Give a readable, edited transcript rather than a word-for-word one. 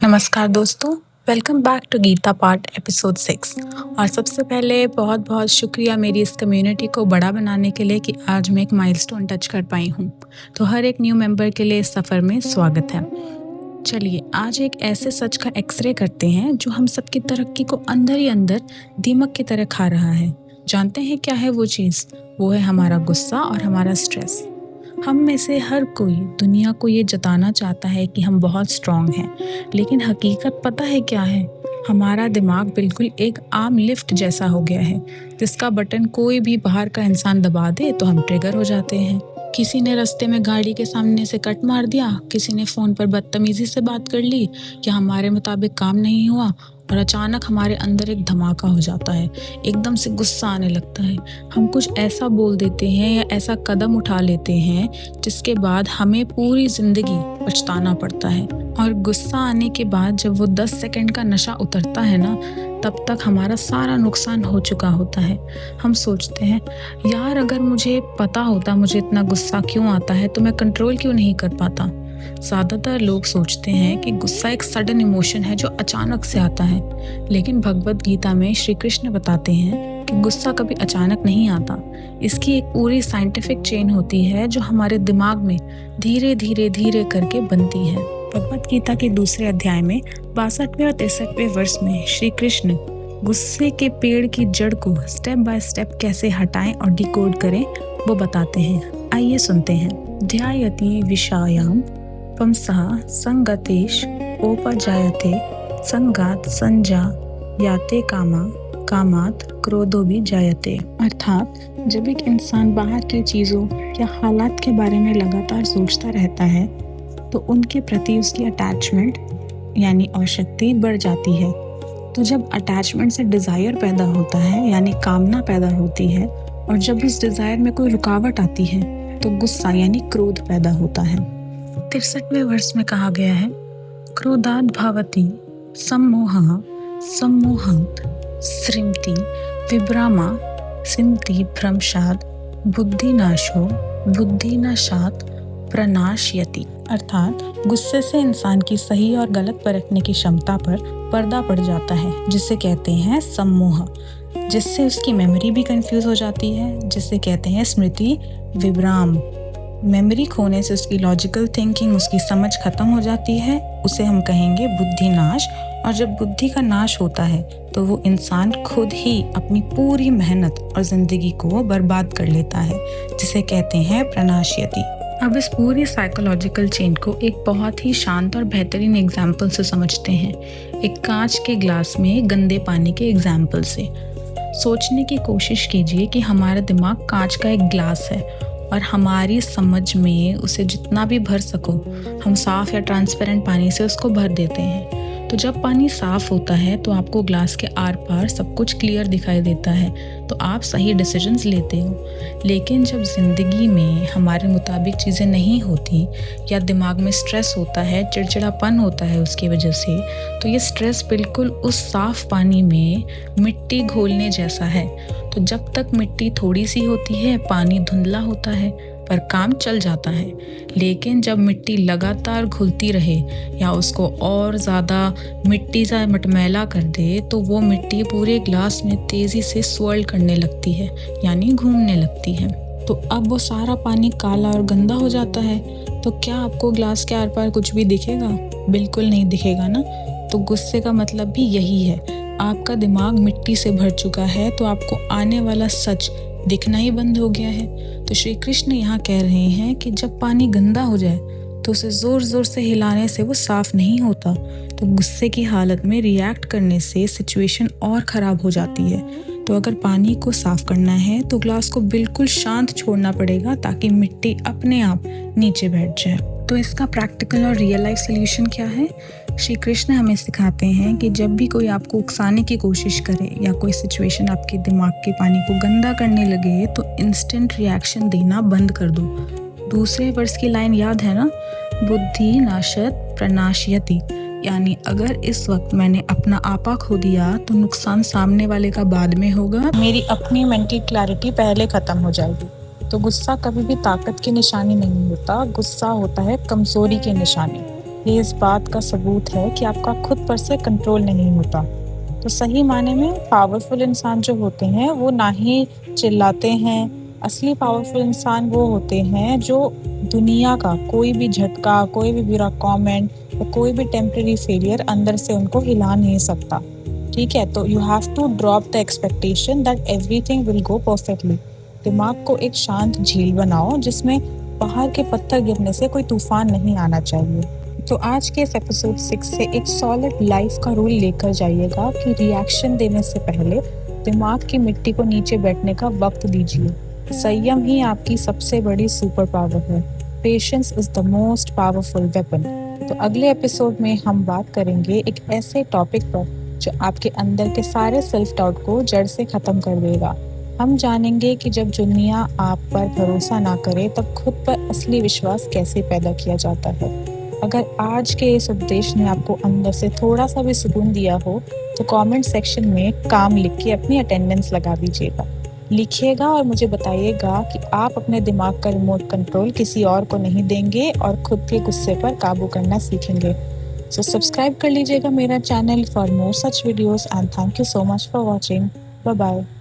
नमस्कार दोस्तों, welcome back to Gita part episode 6। और सबसे पहले बहुत बहुत शुक्रिया मेरी इस कम्युनिटी को बड़ा बनाने के लिए कि आज मैं एक माइलस्टोन टच कर पाई हूँ। तो हर एक न्यू मेंबर के लिए इस सफ़र में स्वागत है। चलिए आज एक ऐसे सच का एक्सरे करते हैं जो हम सबकी तरक्की को अंदर ही अंदर दीमक की तरह खा रहा है। जानते हैं क्या है वो चीज़? वो है हमारा गुस्सा और हमारा स्ट्रेस। हम में से हर कोई दुनिया को ये जताना चाहता है कि हम बहुत स्ट्रांग हैं, लेकिन हकीकत पता है क्या है? हमारा दिमाग बिल्कुल एक आम लिफ्ट जैसा हो गया है, जिसका बटन कोई भी बाहर का इंसान दबा दे तो हम ट्रिगर हो जाते हैं। किसी ने रास्ते में गाड़ी के सामने से कट मार दिया, किसी ने फ़ोन पर बदतमीज़ी से बात कर ली या हमारे मुताबिक काम नहीं हुआ और अचानक हमारे अंदर एक धमाका हो जाता है, एकदम से गुस्सा आने लगता है। हम कुछ ऐसा बोल देते हैं या ऐसा कदम उठा लेते हैं जिसके बाद हमें पूरी ज़िंदगी पछताना पड़ता है। और गुस्सा आने के बाद जब वो 10 सेकंड का नशा उतरता है ना, तब तक हमारा सारा नुकसान हो चुका होता है। हम सोचते हैं यार अगर मुझे पता होता मुझे इतना गुस्सा क्यों आता है तो मैं कंट्रोल क्यों नहीं कर पाता। ज़्यादातर लोग सोचते हैं कि गुस्सा एक सडन इमोशन है जो अचानक से आता है, लेकिन भगवद गीता में श्री कृष्ण बताते हैं कि गुस्सा कभी अचानक नहीं आता। इसकी एक पूरी साइंटिफिक चेन होती है जो हमारे दिमाग में धीरे धीरे धीरे करके बनती है। भगवद गीता के दूसरे अध्याय में 62वें और 63वें वर्ष में श्री कृष्ण गुस्से के पेड़ की जड़ को स्टेप बाय स्टेप कैसे हटाएं और डिकोड करें वो बताते हैं। आइए सुनते हैं। ध्यायति विषायाम पंसः संगतेश उपजायते संगात संजा याते कामा कामात क्रोधो भी जायते। अर्थात जब एक इंसान बाहर की चीज़ों या हालात के बारे में लगातार सोचता रहता है तो उनके प्रति उसकी अटैचमेंट यानी आसक्ति बढ़ जाती है। तो जब अटैचमेंट से डिज़ायर पैदा होता है यानी कामना पैदा होती है, और जब उस डिज़ायर में कोई रुकावट आती है तो गुस्सा यानी क्रोध पैदा होता है। 63वें वर्ष में कहा गया है, क्रोधाद् भवति सम्मोहः सम्मोहात् सृम्ति विभ्रामा सिम्ति भ्रंशात् बुद्धिनाशो बुद्धिनाशात् प्रनाशयति। अर्थात गुस्से से इंसान की सही और गलत परखने की क्षमता पर पर्दा पड़ जाता है, जिसे कहते हैं सम्मोह, जिससे उसकी मेमोरी भी कंफ्यूज हो जाती है, जिसे कहते हैं स्मृति विभ्राम। मेमोरी खोने से उसकी लॉजिकल थिंकिंग, उसकी समझ खत्म हो जाती है, उसे हम कहेंगे बुद्धि नाश। और जब बुद्धि का नाश होता है तो वो इंसान खुद ही अपनी पूरी मेहनत और ज़िंदगी को बर्बाद कर लेता है, जिसे कहते हैं प्रनाशयति। अब इस पूरी साइकोलॉजिकल चेन को एक बहुत ही शांत और बेहतरीन एग्जाम्पल से समझते हैं, एक कांच के ग्लास में गंदे पानी के एग्जाम्पल से। सोचने की कोशिश कीजिए कि हमारा दिमाग कांच का एक ग्लास है और हमारी समझ में उसे जितना भी भर सको हम साफ़ या ट्रांसपेरेंट पानी से उसको भर देते हैं। तो जब पानी साफ़ होता है तो आपको ग्लास के आर पार सब कुछ क्लियर दिखाई देता है, तो आप सही डिसीजंस लेते हो। लेकिन जब ज़िंदगी में हमारे मुताबिक चीज़ें नहीं होती या दिमाग में स्ट्रेस होता है, चिड़चिड़ापन होता है उसकी वजह से, तो ये स्ट्रेस बिल्कुल उस साफ़ पानी में मिट्टी घोलने जैसा है। तो जब तक मिट्टी थोड़ी सी होती है पानी धुंधला होता है पर काम चल जाता है, लेकिन जब मिट्टी लगातार घुलती रहे या उसको और ज़्यादा मिट्टी सा मटमैला कर दे तो वो मिट्टी पूरे ग्लास में तेज़ी से स्वर्ल करने लगती है यानी घूमने लगती है। तो अब वो सारा पानी काला और गंदा हो जाता है। तो क्या आपको ग्लास के आर पार कुछ भी दिखेगा? बिल्कुल नहीं दिखेगा ना। तो गुस्से का मतलब भी यही है, आपका दिमाग मिट्टी से भर चुका है तो आपको आने वाला सच दिखना ही बंद हो गया है। तो श्री कृष्ण यहाँ कह रहे हैं कि जब पानी गंदा हो जाए तो उसे ज़ोर ज़ोर से हिलाने से वो साफ़ नहीं होता। तो गुस्से की हालत में रिएक्ट करने से सिचुएशन और ख़राब हो जाती है। तो अगर पानी को साफ़ करना है तो ग्लास को बिल्कुल शांत छोड़ना पड़ेगा ताकि मिट्टी अपने आप नीचे बैठ जाए। तो इसका प्रैक्टिकल और रियल लाइफ सोल्यूशन क्या है? श्री कृष्ण हमें सिखाते हैं कि जब भी कोई आपको उकसाने की कोशिश करे या कोई सिचुएशन आपके दिमाग के पानी को गंदा करने लगे तो इंस्टेंट रिएक्शन देना बंद कर दो। दूसरे वर्ष की लाइन याद है ना? बुद्धि नाशत प्रनाशयति, यानी अगर इस वक्त मैंने अपना आपा खो दिया तो नुकसान सामने वाले का बाद में होगा, मेरी अपनी मेंटल क्लैरिटी पहले ख़त्म हो जाएगी। तो गुस्सा कभी भी ताकत की निशानी नहीं होता, गुस्सा होता है कमज़ोरी की निशानी। ये इस बात का सबूत है कि आपका खुद पर से कंट्रोल नहीं होता। तो सही मायने में पावरफुल इंसान जो होते हैं वो ना ही चिल्लाते हैं, असली पावरफुल इंसान वो होते हैं जो दुनिया का कोई भी झटका, कोई भी बुरा कमेंट या कोई भी टेम्परेरी फेलियर अंदर से उनको हिला नहीं सकता। ठीक है, तो you have to drop the expectation that everything will go perfectly. दिमाग को एक शांत झील बनाओ जिसमें बाहर के पत्थर गिरने से कोई तूफान नहीं आना चाहिए। तो आज के इस एपिसोड 6 से एक सॉलिड लाइफ का रूल लेकर जाइएगा कि रिएक्शन देने से पहले दिमाग की मिट्टी को नीचे बैठने का वक्त दीजिए। संयम ही आपकी सबसे बड़ी सुपर पावर है। Patience is the most powerful weapon. तो अगले एपिसोड में हम बात करेंगे एक ऐसे टॉपिक पर जो आपके अंदर के सारे सेल्फ डाउट को जड़ से खत्म कर देगा। हम जानेंगे कि जब दुनिया आप पर भरोसा ना करे तब खुद पर असली विश्वास कैसे पैदा किया जाता है। अगर आज के इस उपदेश ने आपको अंदर से थोड़ा सा भी सुकून दिया हो तो कमेंट सेक्शन में काम लिख के अपनी अटेंडेंस लगा दीजिएगा। लिखिएगा और मुझे बताइएगा कि आप अपने दिमाग का रिमोट कंट्रोल किसी और को नहीं देंगे और खुद के गुस्से पर काबू करना सीखेंगे। सो सब्सक्राइब कर लीजिएगा मेरा channel for more such videos and thank you so much for watching. Bye bye.